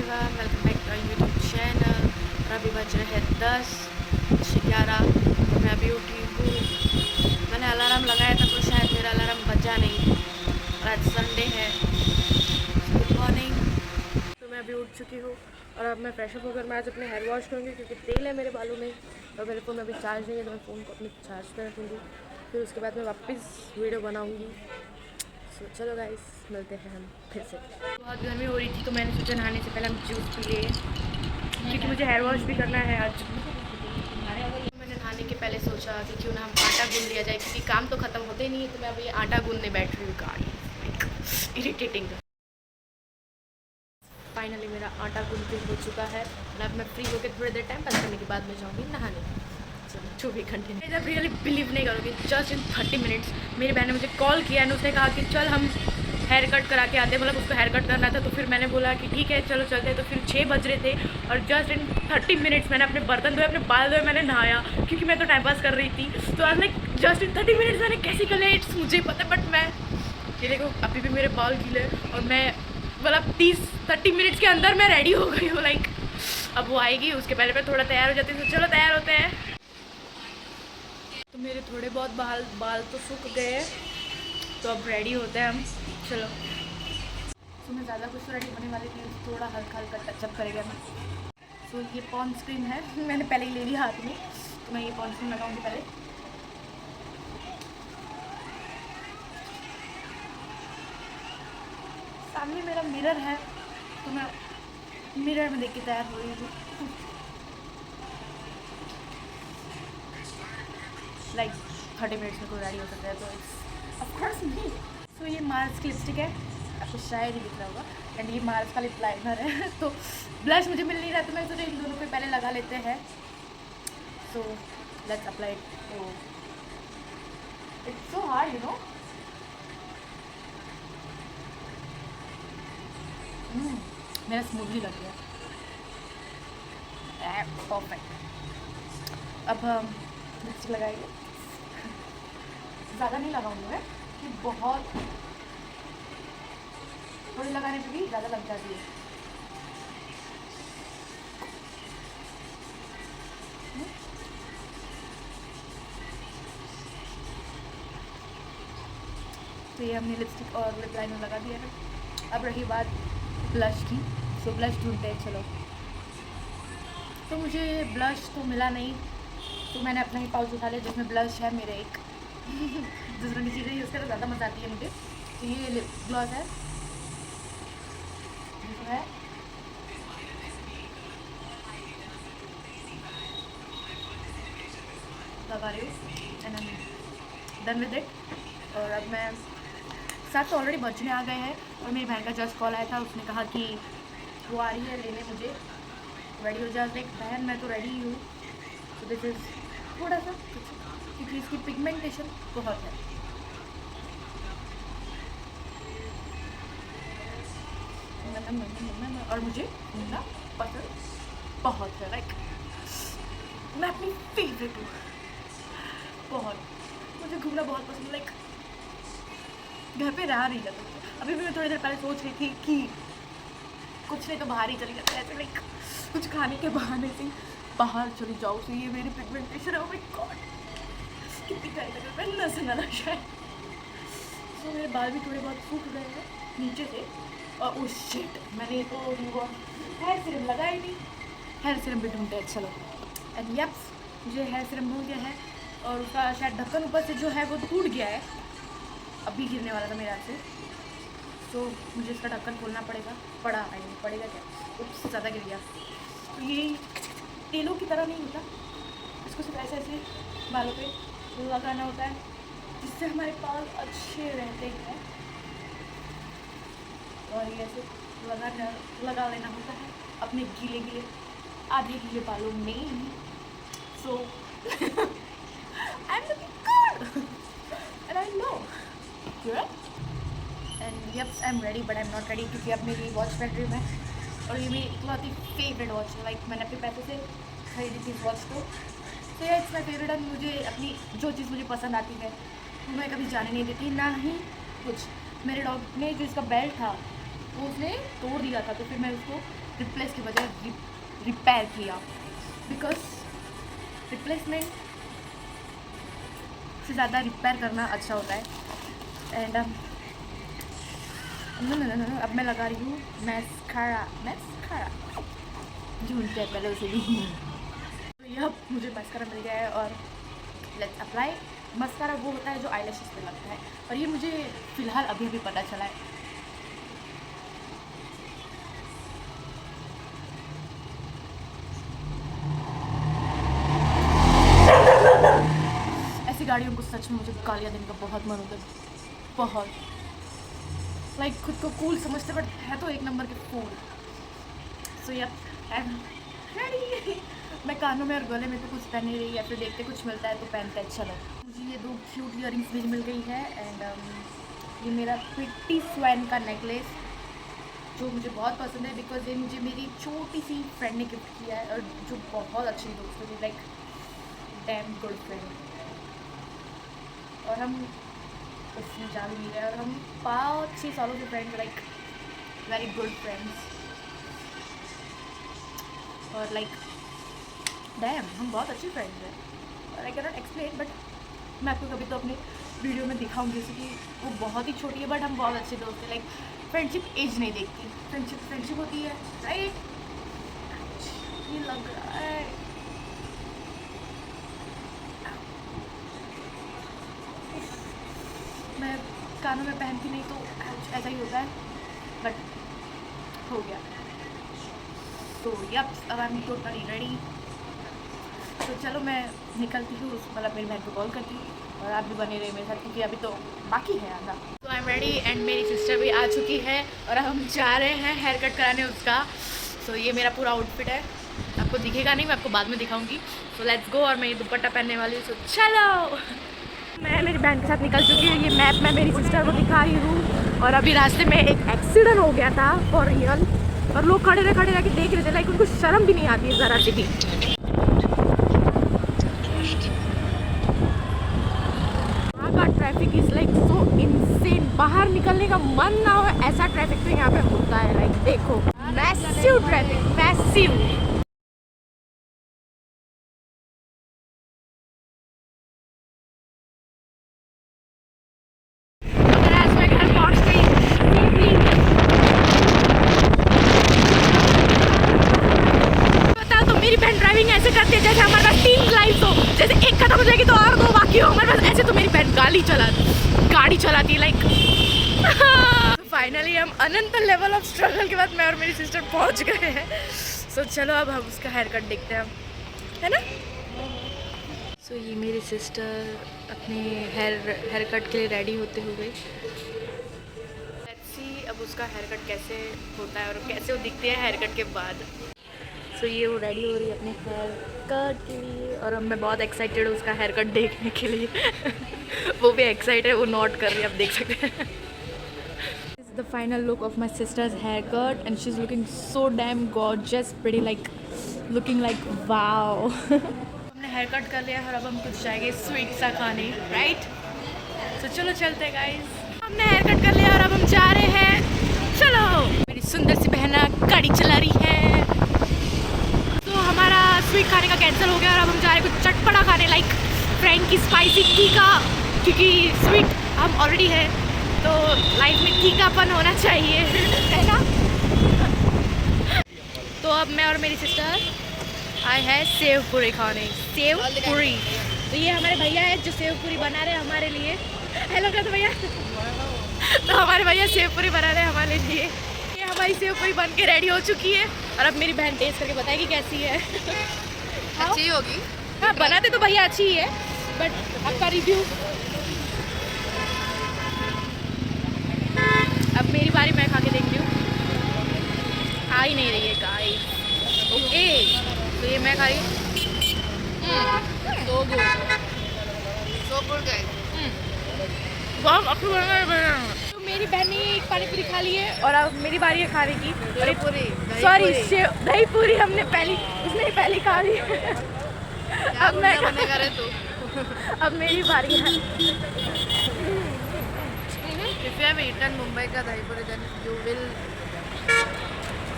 Everyone, welcome back to YouTube channel. और अभी बज रहे हैं 10:11 और मैं अभी उठी हूँ। मैंने अलार्म लगाया था तो शायद मेरा अलार्म बजा नहीं और आज संडे है। Good morning. तो मैं अभी उठ चुकी हूँ और अब मैं फ्रेश अप होकर मैं आज अपने हेयर वॉश करूँगी क्योंकि तेल है मेरे बालों में और मेरे फ़ोन में अभी चार्ज नहीं है, तो मैं फ़ोन को अपने चार्ज पर रखूँगी। फिर उसके बाद मैं वापस वीडियो बनाऊँगी। तो चलो गाइस, मिलते हैं हम फिर से। बहुत गर्मी हो रही थी तो मैंने सोचा नहाने से पहले हम जूस पी लिए क्योंकि मुझे हेयर वॉश भी करना है आज। मैंने नहाने के पहले सोचा कि क्यों ना हम आटा गूंद लिया जाए क्योंकि काम तो ख़त्म होते ही नहीं है। तो मैं अभी आटा गूंदने बैठ रही हूँ। गाड़ी इरिटेटिंग। फाइनली मेरा आटा गूंद के हो चुका है और अब मैं फ्री होकर थोड़ी देर टाइम पास करने के बाद मैं जाऊँगी नहाने। To be continue. आप रियली बिलीव नहीं करोगे, जस्ट इन 30 मिनट्स मेरी बहन ने मुझे कॉल किया एंड उसने कहा कि चल हम हेयर कट करा के आते, मतलब उसको हेयर कट करना था। तो फिर मैंने बोला कि ठीक है चलो चलते हैं। तो फिर 6 बज रहे थे और जस्ट इन 30 मिनट्स मैंने अपने बर्तन धोए, अपने बाल धोए, मैंने नहाया क्योंकि मैं तो टाइम पास कर रही थी। तो आज लाइक जस्ट इन 30 मिनट्स मैंने कैसे कर लिया इट्स मुझे पता, बट मैं ये देखो अभी भी मेरे बाल गीले और मैं मतलब 30 मिनट्स के अंदर मैं रेडी हो गई हूँ। लाइक अब वो आएगी, उसके पहले मैं थोड़ा तैयार हो जाती हूँ। तो चलो तैयार होते हैं। तो मेरे थोड़े बहुत बाल तो सूख गए हैं, तो अब रेडी होते हैं हम। चलो। तो मैं ज़्यादा कुछ तो रेडी होने वाली थी, थोड़ा हल्का हल्का टचअप करेगा मैं। सो ये पॉन्ड क्रीम है मैंने पहले ही ले लिया हाथ में, तो मैं ये पॉन्ड क्रीम लगाऊंगी पहले। सामने मेरा मिरर है तो मैं मिरर में देख के तैयार हो रही हूँ। लाइक 30 मिनट्स में कोई रेडी हो सकता है तो इट्स ऑफ कोर्स मी। सो ये मार्स की लिपस्टिक है, आपको शायद ही दिख रहा होगा, एंड ये मार्स का लिप लाइनर है। तो ब्लश मुझे मिल नहीं रहा तो मैं सोचा इन दोनों को पहले लगा लेते हैं। So let's apply it. It's so hard you know. मेरा स्मूथली लग गया, परफेक्ट। अब हम लिपस्टिक लगाएंगे। ज़्यादा नहीं लगाऊंगी मैं कि बहुत थोड़ी लगाने पे भी ज़्यादा लग जाती है। तो ये हमने लिपस्टिक और लिप लाइनर लगा दिया है। अब रही बात ब्लश की। सो ब्लश ढूंढते हैं चलो। तो मुझे ब्लश तो मिला नहीं, तो मैंने अपना ही पाउच उठा लिया जिसमें ब्लश है मेरे एक। दूसरों की चीज़ें यूज़ करना ज़्यादा मज़ा आती है मुझे। तो ये लिप ग्लॉस है जो है लगा रही हूँ and I am done with it. और अब मैं 7 तो ऑलरेडी बजने आ गए हैं और मेरी बहन का जस्ट कॉल आया था, उसने कहा कि वो आ रही है लेने मुझे, रेडी हो जा। लाइक बहन मैं तो रेडी ही हूँ। तो दिस इज़ थोड़ा सा क्योंकि इसकी पिगमेंटेशन बहुत है। और मुझे घूमना पसंद बहुत है। लाइक मैं अपनी फेवरेट हूँ बहुत, मुझे घूमना बहुत पसंद। लाइक घर पे रहा नहीं जाता। अभी भी मैं थोड़ी देर पहले सोच रही थी कि कुछ नहीं तो बाहर ही चली जाती है, ऐसे लाइक कुछ खाने के बहाने से बाहर चली जाओ। तो ये मेरी पिगमेंटेशन है। ओह माय गॉड कितनी प्यारी लग रही है, नजर ना शायद। तो मेरे बाल भी थोड़े बहुत सूख गए हैं नीचे से। और उस शिट मैंने तो हेयर सीरम लगाया ही नहीं। हेयर सीरम भी ढूंढते हैं चलो। एंड यप्स मुझे हेयर सीरम मिल गया है और उसका शायद ढक्कन ऊपर से जो है वो टूट गया है, अभी गिरने वाला था मेरे हाथ से। तो मुझे इसका ढक्कन खोलना पड़ेगा। पड़ेगा क्या, कुछ ज़्यादा गिर गया। तो ये तेलों की तरह नहीं होता, इसको सिर्फ ऐसे ऐसे बालों पे लगाना होता है जिससे हमारे बाल अच्छे रहते हैं। और ये ऐसे लगा लेना होता है अपने गीले गीले आधे गीले बालों में। So I am looking good and I know and yups I am ready, but I am not ready क्योंकि अब मेरी वॉच बेडरूम है और ये मेरी इकलौती फेवरेट वॉच है। लाइक मैंने अपने पैसे से खरीदी थी इस वॉच को। तो ये इट्स माई फेवरेट एंड मुझे अपनी जो चीज़ मुझे पसंद आती है वो मैं कभी जाने नहीं देती, ना ही कुछ। मेरे डॉग ने जो इसका बेल्ट था वो उसने तोड़ दिया था, तो फिर मैं उसको रिप्लेस के बजाय रिपेयर किया, बिकॉज रिप्लेसमेंट से ज़्यादा रिपेयर करना अच्छा होता है। एंड नो, अब मैं लगा रही हूँ मैस्कारा ढूंढते हैं पहले उसे भी। तो ये अब मुझे मैस्कारा मिल गया है और लेट्स अप्लाई। मस्कारा वो होता है जो आईलैशेस पे लगता है, और ये मुझे फ़िलहाल अभी भी पता चला है। ऐसी गाड़ियों को सच में मुझे गालियाँ देने का बहुत मन होता है, बहुत। लाइक खुद को कूल समझते बट है तो एक नंबर के फूल। So yup, I am ready. मैं कानों में और गले में तो कुछ पहन नहीं रही, या फिर देखते कुछ मिलता है तो पहनते अच्छा लगता। मुझे ये 2 क्यूट ईयरिंग्स भी मिल गई है। एंड ये मेरा प्रिटी स्वैन का नेकलेस, जो मुझे बहुत पसंद है, बिकॉज ये मुझे मेरी छोटी सी फ्रेंड ने गिफ्ट किया है, और जो बहुत अच्छी दोस्त है, लाइक डैम गुड फ्रेंड। और हम उसमें जा भी नहीं रहे, और हम 5-6 सालों के friends, like very good friends. और लाइक डैम हम बहुत अच्छे फ्रेंड्स हैं, और I can not explain, but मैं आपको कभी तो अपने वीडियो में दिखाऊंगी, जैसे कि वो बहुत ही छोटी है बट हम बहुत अच्छे दोस्त हैं। लाइक फ्रेंडशिप एज नहीं देखती, फ्रेंडशिप होती है, राइट? ये लग रहा है मैं कानों में पहनती नहीं तो ऐसा ही होता है, बट हो गया। तो यप, अब आई एम टोटली रेडी। तो चलो मैं निकलती हूँ, मतलब मेरी बहन को कॉल करती हूँ, और आप भी बने रहे मेरे साथ, क्योंकि अभी तो बाकी है आधा। तो आई एम रेडी एंड मेरी सिस्टर भी आ चुकी है, और हम जा रहे हैं हेयर कट कराने उसका। सो ये मेरा पूरा आउटफिट है, आपको दिखेगा नहीं, मैं आपको बाद में दिखाऊंगी। So let's go. और मैं ये दुपट्टा पहनने वाली हूँ, सो चलो। मैं मेरी बहन के साथ निकल चुकी हूँ। ये मैप मैं मेरी सिस्टर को दिखा रही हूँ, और अभी रास्ते में एक एक्सीडेंट हो गया था फॉर रियल, और लोग खड़े रह के देख रहे थे, लाइक उनको शर्म भी नहीं आती है ज़रा सी भी। वहाँ का traffic is like so insane, बाहर निकलने का मन ना हो ऐसा ट्रैफिक तो यहाँ पे होता है। लाइक देखो, मैसिव ट्रैफिक, मैसिव। ऐसे करते हैं जैसे हमारे पास 3 लाइफ्स हो, जैसे एक खत्म हो जाएगी तो और 2 बाकी हो हमारे पास। ऐसे तो मेरी बहन गाड़ी चलाती लाइक। फाइनली हम अनंत लेवल ऑफ स्ट्रगल के बाद मैं और मेरी सिस्टर पहुंच गए हैं। सो चलो अब हम उसका हेयर कट देखते हैं, है ना? सो ये मेरी सिस्टर अपने हेयर कट के लिए रेडी होते हुए। लेट्स सी अब उसका हेयर कट कैसे होता है और कैसे वो दिखती है हेयर कट के बाद। सो ये वो रेडी हो रही है अपने हेयर कट के लिए, और अब मैं बहुत एक्साइटेड हूँ उसका हेयर कट देखने के लिए। वो भी एक्साइटेड है, वो नोट कर रही है, आप देख सकते हैं। This is the final look of my sister's hair cut, and she is looking so damn gorgeous, pretty, like looking like wow. हमने हेयर कट कर लिया, और अब हम कुछ जाएंगे स्वीट सा खाने, राइट? सो चलो चलते गाइस। हमने हेयर कट कर लिया और अब हम जा रहे हैं, चलो। मेरी सुंदर सी बहना गाड़ी चला रही है। हमारा स्वीट खाने का कैंसिल हो गया, और अब हम जा रहे हैं कुछ चटपटा खाने, लाइक फ्रेंड की स्पाइसी तीखा, क्योंकि स्वीट हम ऑलरेडी है तो लाइफ में तीखापन होना चाहिए, है ना? तो अब मैं और मेरी सिस्टर आए हैं सेव पूरी खाने, सेव पूरी। तो ये हमारे भैया है जो सेव पूरी बना रहे हैं हमारे लिए। हेलो कर दो भैया। तो हमारे भैया सेव पूरी बना रहे हैं हमारे लिए। हमारी सेव पूरी बन के रेडी हो चुकी है, और अब मेरी बहन टेस्ट करके बताएगी कैसी है। अच्छी होगी। हाँ, बनाते तो भैया अच्छी ही है, बट आपका रिव्यू। अब मेरी बारी, मैं खा के देखती हूँ। खा ही नहीं रही है गाइस। ओके, तो ये मैं खा रही हूँ। So good guys। बहुत अच्छी बन रही है। मेरी बहन ने एक पानी पूरी खा ली है, और अब मेरी बारी है खाने की। सॉरी, दही पूरी हमने उसने पहली खा ली। अब मैं अब मेरी बारी है। If you have eaten Mumbai ka dahi puri, then you will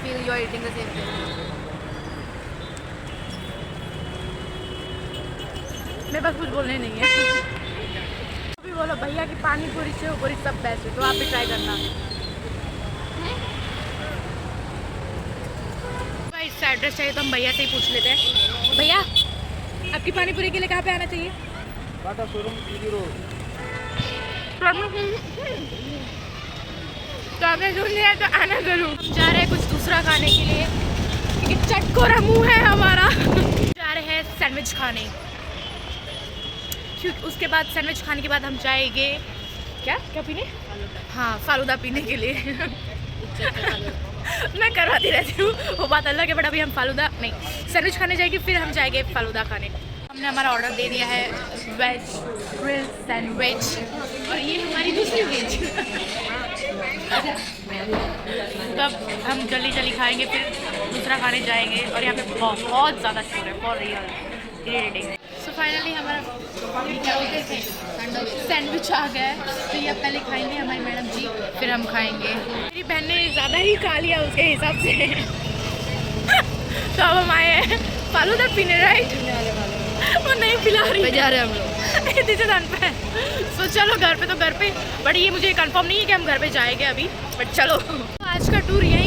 feel you are eating the same thing. मेरे पास कुछ बोलने नहीं है। अभी बोलो भैया की पानी पूरी से पूरी सब बेस्ट है, तो आप भी ट्राई करना। इसका एड्रेस चाहिए तो हम भैया से ही पूछ लेते हैं। भैया आपकी पानी पूरी के लिए कहाँ पे आना चाहिए? बाटा शोरूम पीली रोड। तो आपने सुन लिया तो आना जरूर। हम जा रहे हैं कुछ दूसरा खाने के लिए, क्योंकि चटकोरा मुंह है हमारा। जा रहे हैं सैंडविच खाने, क्योंकि उसके बाद सैंडविच खाने के बाद हम जाएंगे क्या क्या पीने? हाँ, फालूदा पीने के लिए। मैं करवाती रहती हूँ, वो बात अलग है, बट अभी हम फालूदा नहीं, सैंडविच खाने जाएंगे, फिर हम जाएंगे फालूदा खाने। हमने हमारा ऑर्डर दे दिया है वेज ग्रिल सैंडविच, और ये हमारी दूसरी वेज। तब हम जल्दी जल्दी खाएंगे, फिर दूसरा खाने जाएंगे। और यहाँ पे बहुत ज़्यादा शोर है, for real irritating. So finally हमारा क्या बोलते थे सैंडविच आ गया है, तो ये पहले खाएंगे हमारी मैडम जी, फिर हम खाएंगे। मेरी बहन ने ज़्यादा ही खा लिया उसके हिसाब से। तो अब हम आए हैं फालूदा पीने, राइट? वो नहीं पिला रही, जा रहे हैं हम लोग। पे। सो चलो घर पे, तो घर पे, बट ये मुझे कंफर्म नहीं है कि हम घर पे जाएंगे अभी, बट चलो। आज का टूर यहीं